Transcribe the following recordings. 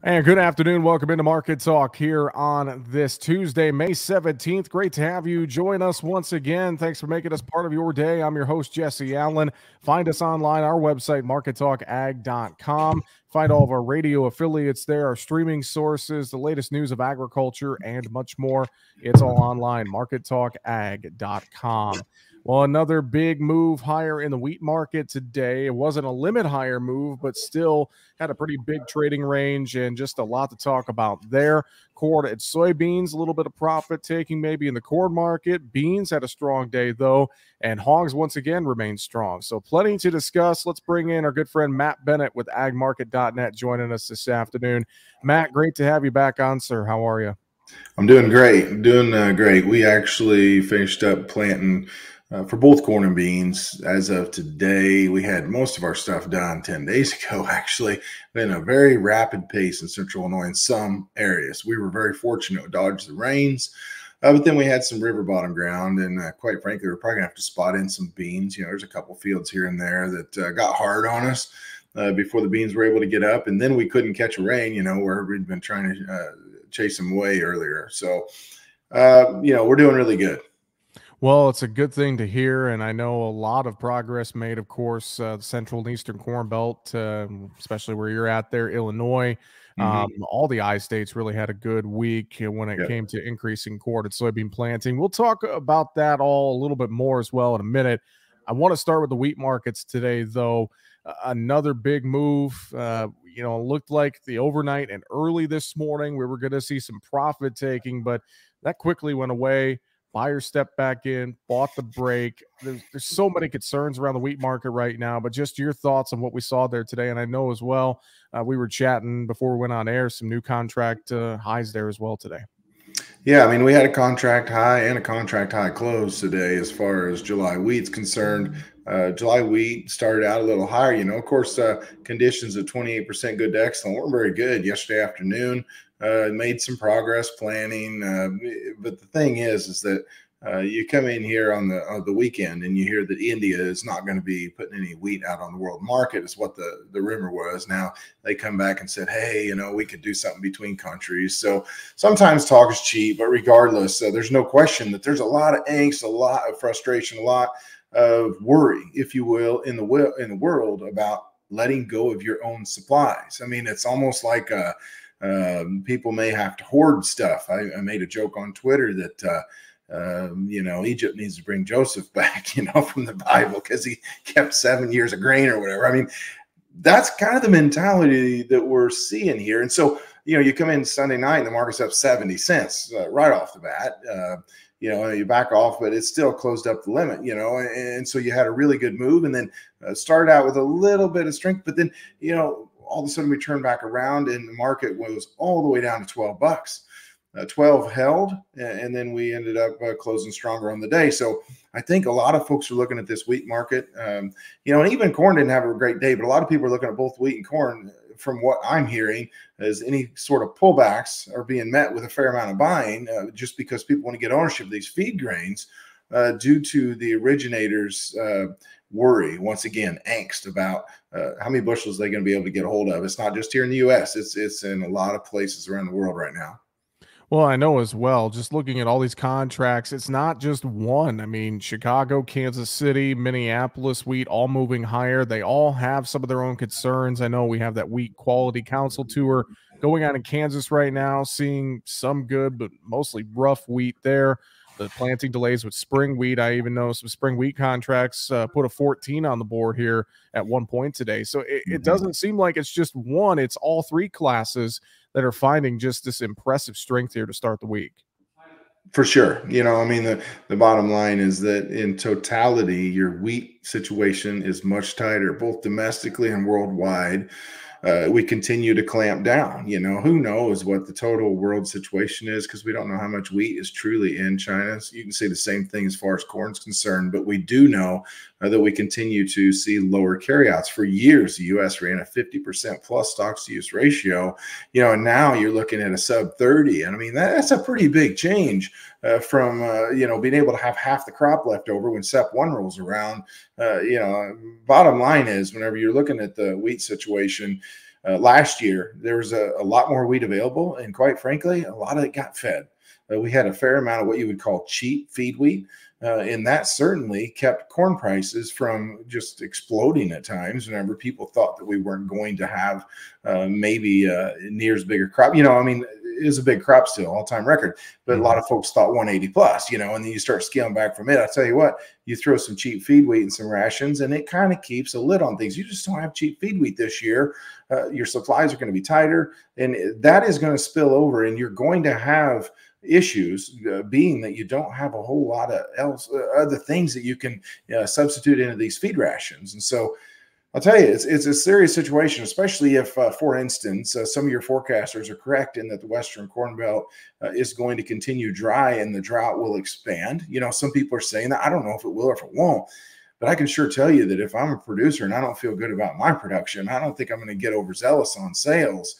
And good afternoon. Welcome into Market Talk here on this Tuesday, May 17th. Great to have you join us once again. Thanks for making us part of your day. I'm your host, Jesse Allen. Find us online, our website, markettalkag.com. Find all of our radio affiliates there, our streaming sources, the latest news of agriculture, and much more. It's all online, markettalkag.com. Well, another big move higher in the wheat market today. It wasn't a limit higher move, but still had a pretty big trading range and just a lot to talk about there. Corn and soybeans, a little bit of profit taking maybe in the corn market. Beans had a strong day, though, and hogs once again remain strong. So plenty to discuss. Let's bring in our good friend Matt Bennett with agmarket.net joining us this afternoon. Matt, great to have you back on, sir. How are you? I'm doing great. Great. We actually finished up planting for both corn and beans. As of today, we had most of our stuff done 10 days ago, actually, in a very rapid pace in central Illinois in some areas. We were very fortunate to dodge the rains, but then we had some river bottom ground, and quite frankly, we're probably going to have to spot in some beans. There's a couple fields here and there that got hard on us before the beans were able to get up, and then we couldn't catch a rain, where we'd been trying to chase them away earlier. So, we're doing really good. Well, it's a good thing to hear, and I know a lot of progress made, of course, the Central and Eastern Corn Belt, especially where you're at there, Illinois. All the I-states really had a good week when it came to increasing corn and soybean planting. We'll talk about that all a little bit more as well in a minute. I want to start with the wheat markets today, though. Another big move. Looked like the overnight and early this morning we were going to see some profit taking, but that quickly went away. Buyers stepped back in, bought the break. There's so many concerns around the wheat market right now, but just your thoughts on what we saw there today. And I know as well, we were chatting before we went on air, some new contract highs there as well today. Yeah, I mean, we had a contract high and a contract high close today as far as July wheat's concerned. July wheat started out a little higher. Of course, conditions of 28% good to excellent weren't very good yesterday afternoon. Made some progress planning. But the thing is that you come in here on the weekend and you hear that India is not going to be putting any wheat out on the world market is what the rumor was. Now they come back and said, hey, we could do something between countries. So sometimes talk is cheap, but regardless, there's no question that there's a lot of angst, a lot of frustration, a lot of worry, if you will, in the world about letting go of your own supplies. I mean, it's almost like people may have to hoard stuff. I made a joke on Twitter that Egypt needs to bring Joseph back, from the Bible because he kept 7 years of grain or whatever. I mean, that's kind of the mentality that we're seeing here. And so, you come in Sunday night and the market's up 70 cents right off the bat. You back off, but it's still closed up the limit, and so you had a really good move and then started out with a little bit of strength, but then, all of a sudden we turned back around and the market was all the way down to $12. 12 held, and then we ended up closing stronger on the day. So I think a lot of folks are looking at this wheat market, and even corn didn't have a great day, but a lot of people are looking at both wheat and corn. From what I'm hearing, as any sort of pullbacks are being met with a fair amount of buying, just because people want to get ownership of these feed grains due to the originators' worry, once again, angst about how many bushels they're going to be able to get a hold of. It's not just here in the U.S. It's in a lot of places around the world right now. Well, I know as well, just looking at all these contracts, it's not just one. I mean, Chicago, Kansas City, Minneapolis wheat, all moving higher. They all have some of their own concerns. I know we have that Wheat Quality Council tour going on in Kansas right now, seeing some good, but mostly rough wheat there. The planting delays with spring wheat. I even know some spring wheat contracts put a 14 on the board here at one point today. So it doesn't seem like it's just one. It's all three classes that are finding just this impressive strength here to start the week. For sure. The bottom line is that in totality, your wheat situation is much tighter, both domestically and worldwide. We continue to clamp down. Who knows what the total world situation is because we don't know how much wheat is truly in China. So you can say the same thing as far as corn's concerned, but we do know that we continue to see lower carryouts. For years, the U.S. ran a 50% plus stocks to use ratio, and now you're looking at a sub 30. And I mean, that's a pretty big change from, being able to have half the crop left over when SEP 1 rolls around. Bottom line is whenever you're looking at the wheat situation, Last year, there was a lot more wheat available, and quite frankly, a lot of it got fed. We had a fair amount of what you would call cheap feed wheat, and that certainly kept corn prices from just exploding at times whenever people thought that we weren't going to have maybe near as big a crop. I mean, it is a big crop still, all-time record, but a lot of folks thought 180 plus, and then you start scaling back from it. I tell you what, you throw some cheap feed wheat and some rations, and it kind of keeps a lid on things. You just don't have cheap feed wheat this year. Your supplies are going to be tighter, and that is going to spill over, and you're going to have issues being that you don't have a whole lot of other things that you can substitute into these feed rations. And so I'll tell you, it's a serious situation, especially if, for instance, some of your forecasters are correct in that the Western Corn Belt is going to continue dry and the drought will expand. Some people are saying that. I don't know if it will or if it won't. But I can sure tell you that if I'm a producer and I don't feel good about my production, I don't think I'm going to get overzealous on sales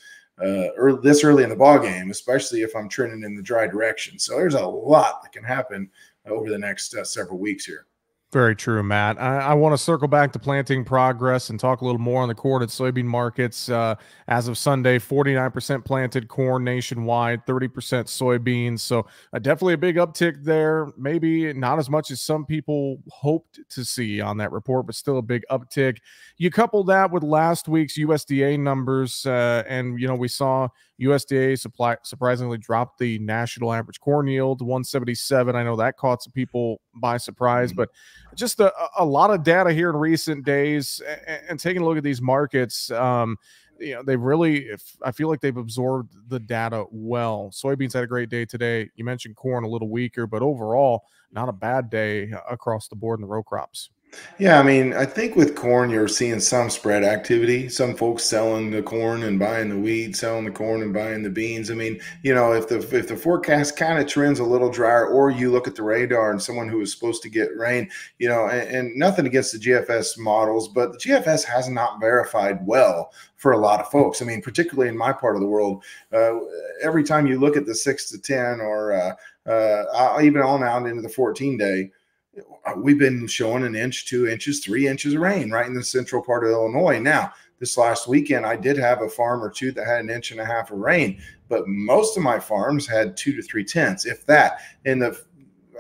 this early in the ball game, especially if I'm trending in the dry direction. So there's a lot that can happen over the next several weeks here. Very true, Matt. I want to circle back to planting progress and talk a little more on the corn and soybean markets. As of Sunday, 49% planted corn nationwide, 30% soybeans. So definitely a big uptick there. Maybe not as much as some people hoped to see on that report, but still a big uptick. You couple that with last week's USDA numbers, and we saw USDA surprisingly dropped the national average corn yield to 177. I know that caught some people by surprise, but just a lot of data here in recent days, and taking a look at these markets, they really, I feel like they've absorbed the data well. Soybeans had a great day today. You mentioned corn a little weaker, but overall, not a bad day across the board in the row crops. Yeah, I mean, I think with corn, you're seeing some spread activity. Some folks selling the corn and buying the wheat, selling the corn and buying the beans. I mean, if the forecast kind of trends a little drier, or you look at the radar and someone who is supposed to get rain, and nothing against the GFS models, but the GFS has not verified well for a lot of folks. I mean, particularly in my part of the world, every time you look at the 6 to 10 or even on out into the 14-day, we've been showing an inch, 2 inches, 3 inches of rain right in the central part of Illinois. Now, this last weekend, I did have a farm or two that had 1.5 inches of rain, but most of my farms had 2 to 3 tenths, if that. And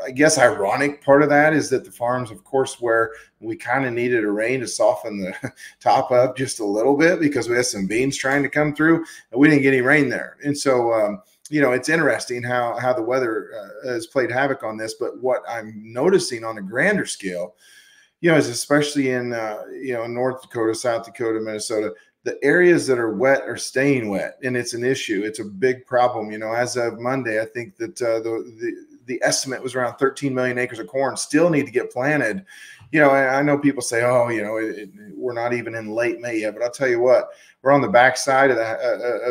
I guess ironic part of that is that the farms, of course, where we kind of needed a rain to soften the top up just a little bit because we had some beans trying to come through, and we didn't get any rain there. And so, it's interesting how the weather has played havoc on this. But what I'm noticing on a grander scale, is especially in, North Dakota, South Dakota, Minnesota, the areas that are wet are staying wet. And it's an issue. It's a big problem. As of Monday, I think that the estimate was around 13 million acres of corn still need to get planted. I know people say, we're not even in late May yet, but I'll tell you what, we're on the backside of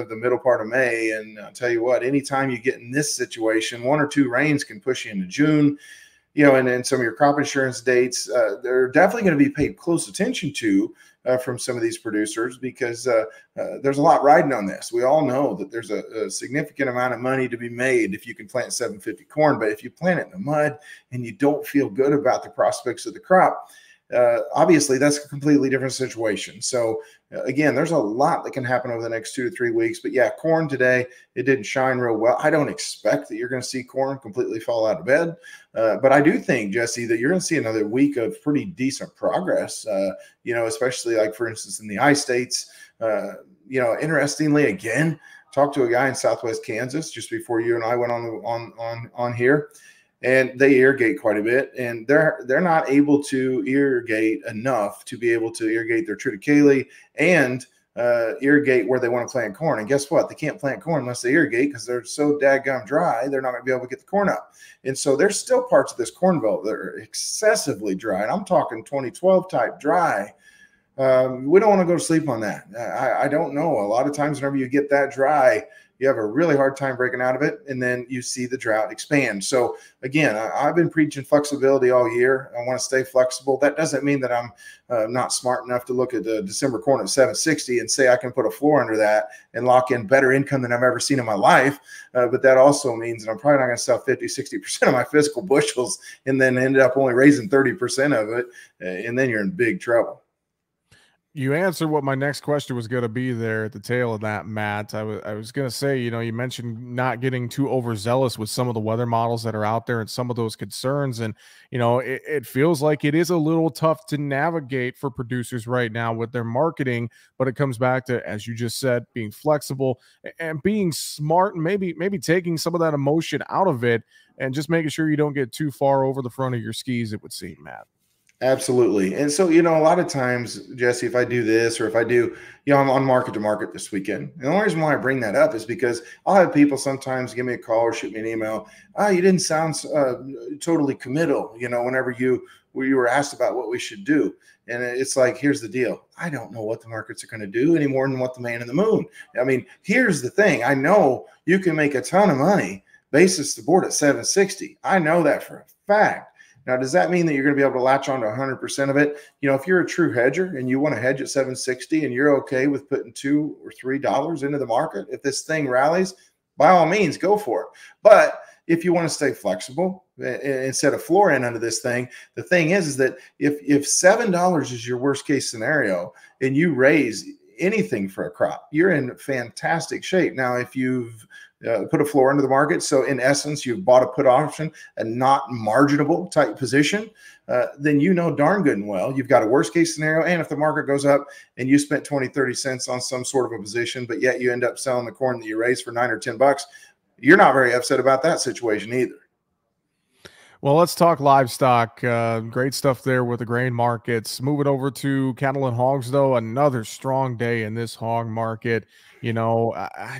the middle part of May. And I'll tell you what, anytime you get in this situation, 1 or 2 rains can push you into June, and then some of your crop insurance dates, they're definitely going to be paid close attention to from some of these producers, because there's a lot riding on this. We all know that there's a significant amount of money to be made if you can plant 750 corn, but if you plant it in the mud and you don't feel good about the prospects of the crop, obviously that's a completely different situation. So again, there's a lot that can happen over the next 2 to 3 weeks. But yeah, corn today, it didn't shine real well. I don't expect that you're going to see corn completely fall out of bed. But I do think, Jesse, that you're going to see another week of pretty decent progress, especially like, for instance, in the I-states. Interestingly, again, talked to a guy in Southwest Kansas just before you and I went on here. And they irrigate quite a bit, and they're not able to irrigate enough to be able to irrigate their triticale and irrigate where they want to plant corn. And guess what? They can't plant corn unless they irrigate, because they're so daggum dry, they're not going to be able to get the corn up. And so there's still parts of this corn belt that are excessively dry, and I'm talking 2012 type dry. We don't want to go to sleep on that. I don't know. A lot of times whenever you get that dry, you have a really hard time breaking out of it, and then you see the drought expand. So again, I've been preaching flexibility all year. I want to stay flexible. That doesn't mean that I'm not smart enough to look at the December corn at 760 and say I can put a floor under that and lock in better income than I've ever seen in my life. But that also means that I'm probably not going to sell 50, 60% of my physical bushels and then end up only raising 30% of it. And then you're in big trouble. You answered what my next question was going to be there at the tail of that, Matt. I was going to say, you mentioned not getting too overzealous with some of the weather models that are out there and some of those concerns. And, it feels like it is a little tough to navigate for producers right now with their marketing, but it comes back to, as you just said, being flexible and being smart and maybe taking some of that emotion out of it and just making sure you don't get too far over the front of your skis, it would seem, Matt. Absolutely. And so, a lot of times, Jesse, if I do this or if I do, I'm on market to market this weekend. And the only reason why I bring that up is because I'll have people sometimes give me a call or shoot me an email. You didn't sound totally committal, whenever you were asked about what we should do. And it's like, here's the deal. I don't know what the markets are going to do any more than what the man in the moon. I mean, here's the thing. I know you can make a ton of money basis the board at 760. I know that for a fact. Now, does that mean that you're going to be able to latch on to 100% of it? If you're a true hedger and you want to hedge at 760 and you're okay with putting $2 or $3 into the market, if this thing rallies, by all means, go for it. But if you want to stay flexible and set a floor in under this thing, the thing is that if $7 is your worst case scenario and you raise anything for a crop, you're in fantastic shape. Now, if you've put a floor into the market, so in essence, you've bought a put option, a not marginable type position, then darn good and well, you've got a worst case scenario. And if the market goes up and you spent 20, 30 cents on some sort of a position, but yet you end up selling the corn that you raised for $9 or $10, you're not very upset about that situation either. Well, let's talk livestock. Great stuff there with the grain markets. Moving over to cattle and hogs, though, another strong day in this hog market. I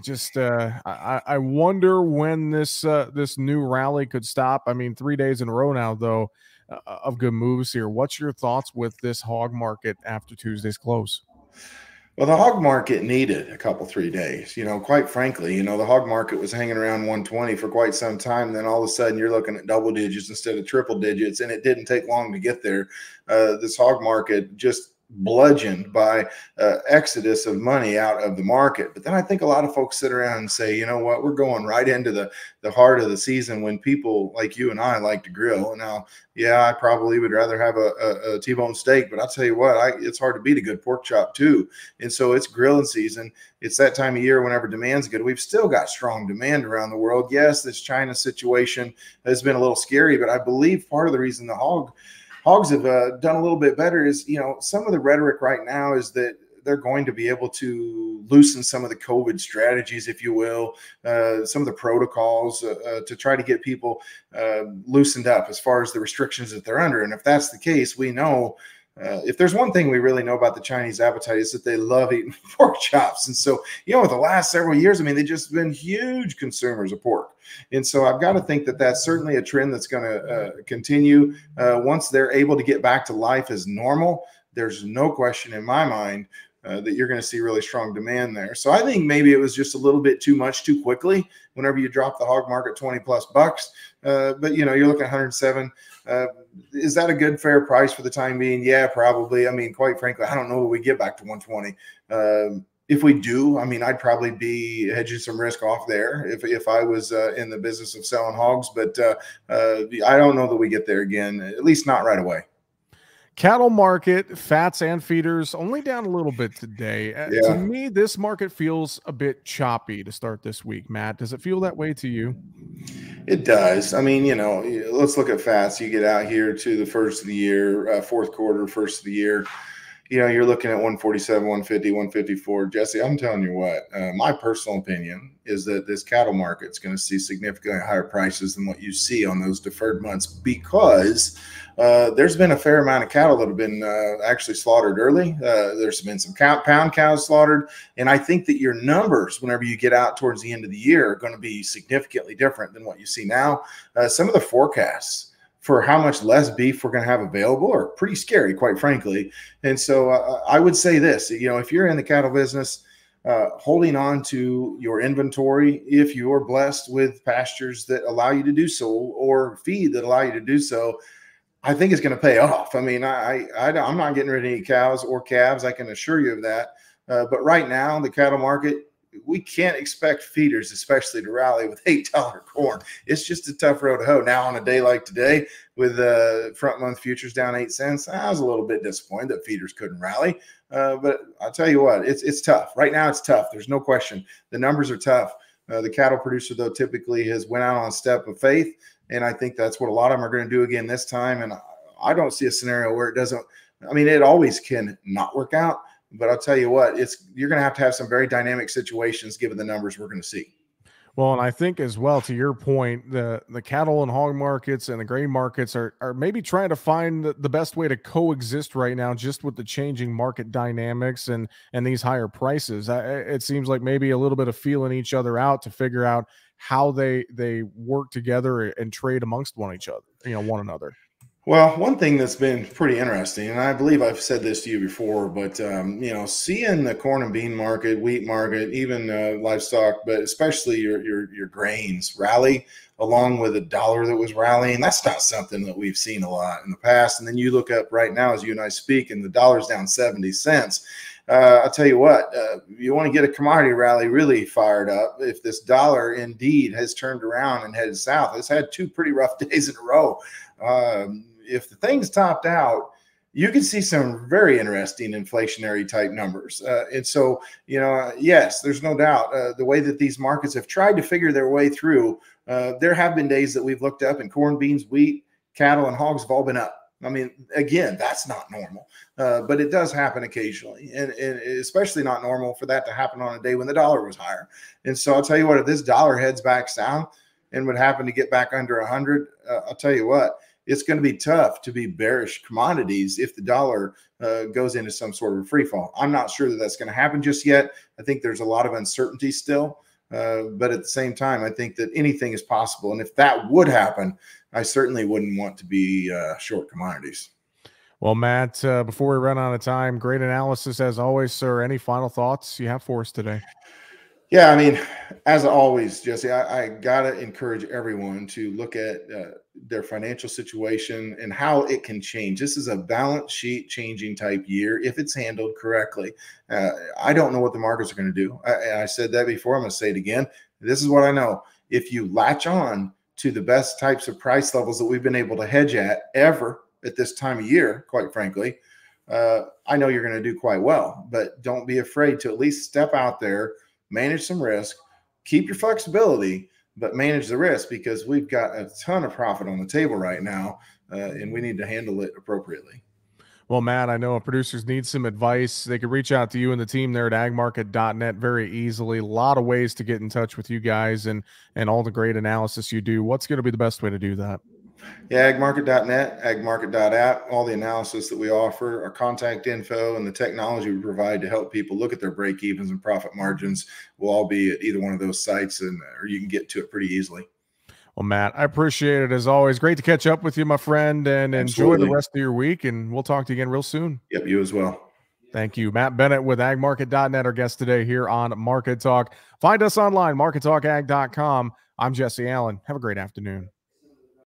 wonder when this new rally could stop. I mean, 3 days in a row now, though, of good moves here. What's your thoughts with this hog market after Tuesday's close? Well, the hog market needed a couple, 3 days. Quite frankly, the hog market was hanging around 120 for quite some time. And then all of a sudden you're looking at double digits instead of triple digits. And it didn't take long to get there. This hog market just bludgeoned by exodus of money out of the market. But then I think a lot of folks sit around and say, you know what, we're going right into the heart of the season when people like you and I like to grill. Now, yeah, I probably would rather have a T-bone steak, but I'll tell you what, it's hard to beat a good pork chop too. And so it's grilling season. It's that time of year whenever demand's good. We've still got strong demand around the world. Yes, this China situation has been a little scary, but I believe part of the reason the hogs have done a little bit better is, some of the rhetoric right now is that they're going to be able to loosen some of the COVID strategies, if you will, some of the protocols to try to get people loosened up as far as the restrictions that they're under. And if that's the case, we know if there's one thing we really know about the Chinese appetite is that they love eating pork chops. And so, with the last several years, I mean, they've just been huge consumers of pork. And so I've got to think that that's certainly a trend that's going to continue. Once they're able to get back to life as normal, there's no question in my mind that you're going to see really strong demand there. So I think maybe it was just a little bit too much too quickly whenever you drop the hog market 20 plus bucks. But you're looking at 107. Is that a good fair price for the time being? Yeah, probably. I mean, quite frankly, I don't know if we get back to 120. If we do, I mean, I'd probably be hedging some risk off there if I was in the business of selling hogs. But I don't know that we get there again, at least not right away. Cattle market, fats and feeders, only down a little bit today. To me, this market feels a bit choppy to start this week, Matt. Does it feel that way to you? It does. I mean, let's look at fats. You get out here to the first of the year, fourth quarter, first of the year. You're looking at 147, 150, 154. Jesse, I'm telling you what, my personal opinion is that this cattle market is going to see significantly higher prices than what you see on those deferred months because there's been a fair amount of cattle that have been actually slaughtered early. There's been some pound cows slaughtered. And I think that your numbers, whenever you get out towards the end of the year, are going to be significantly different than what you see now. Some of the forecasts for how much less beef we're going to have available are pretty scary, quite frankly. And so I would say this, if you're in the cattle business, holding on to your inventory, if you're blessed with pastures that allow you to do so or feed that allow you to do so, I think it's going to pay off. I mean, I'm not getting rid of any cows or calves. I can assure you of that. But right now, the cattle market, we can't expect feeders, especially to rally with $8 corn. It's just a tough road to hoe. Now, on a day like today, with front month futures down 8 cents. I was a little bit disappointed that feeders couldn't rally. But I'll tell you what, it's tough. Right now it's tough. There's no question. The numbers are tough. The cattle producer, though, typically has went out on a step of faith. And I think that's what a lot of them are going to do again this time. And I don't see a scenario where it doesn't. I mean, it always can not work out. But I'll tell you what, you're going to have some very dynamic situations given the numbers we're going to see. Well, and I think as well, to your point, the cattle and hog markets and the grain markets are maybe trying to find the best way to coexist right now, just with the changing market dynamics and these higher prices. It seems like maybe a little bit of feeling each other out to figure out how they work together and trade amongst one another. Well, one thing that's been pretty interesting, and I believe I've said this to you before, but seeing the corn and bean market, wheat market, even livestock, but especially your grains rally along with a dollar that was rallying, that's not something that we've seen a lot in the past. And then you look up right now as you and I speak, and the dollar's down 70 cents. I'll tell you what, you want to get a commodity rally really fired up. If this dollar indeed has turned around and headed south, it's had two pretty rough days in a row. If the thing's topped out, you can see some very interesting inflationary type numbers. And so, yes, there's no doubt the way that these markets have tried to figure their way through, there have been days that we've looked up and corn, beans, wheat, cattle, and hogs have all been up. I mean, again, that's not normal, but it does happen occasionally, and especially not normal for that to happen on a day when the dollar was higher. And so I'll tell you what, if this dollar heads back south and would happen to get back under 100, I'll tell you what, it's going to be tough to be bearish commodities if the dollar goes into some sort of a free fall. I'm not sure that that's going to happen just yet. I think there's a lot of uncertainty still. But at the same time, I think that anything is possible. And if that would happen, I certainly wouldn't want to be short commodities. Well, Matt, before we run out of time, great analysis as always, sir. Any final thoughts you have for us today? Yeah, I mean, as always, Jesse, I got to encourage everyone to look at their financial situation and how it can change. This is a balance sheet changing type year if it's handled correctly. I don't know what the markets are going to do. I said that before. I'm going to say it again. This is what I know. If you latch on to the best types of price levels that we've been able to hedge at ever at this time of year, quite frankly, I know you're going to do quite well. But don't be afraid to at least step out there, manage some risk, keep your flexibility, but manage the risk, because we've got a ton of profit on the table right now, and we need to handle it appropriately. Well, Matt, I know if producers need some advice, they could reach out to you and the team there at agmarket.net very easily. A lot of ways to get in touch with you guys and all the great analysis you do. What's going to be the best way to do that? Yeah, agmarket.net, agmarket.app, all the analysis that we offer, our contact info, and the technology we provide to help people look at their break evens and profit margins will all be at either one of those sites, or you can get to it pretty easily. Well, Matt, I appreciate it as always. Great to catch up with you, my friend, and Absolutely. Enjoy the rest of your week, and we'll talk to you again real soon. Yep, you as well. Thank you. Matt Bennett with agmarket.net, our guest today here on Market Talk. Find us online, markettalkag.com. I'm Jesse Allen. Have a great afternoon.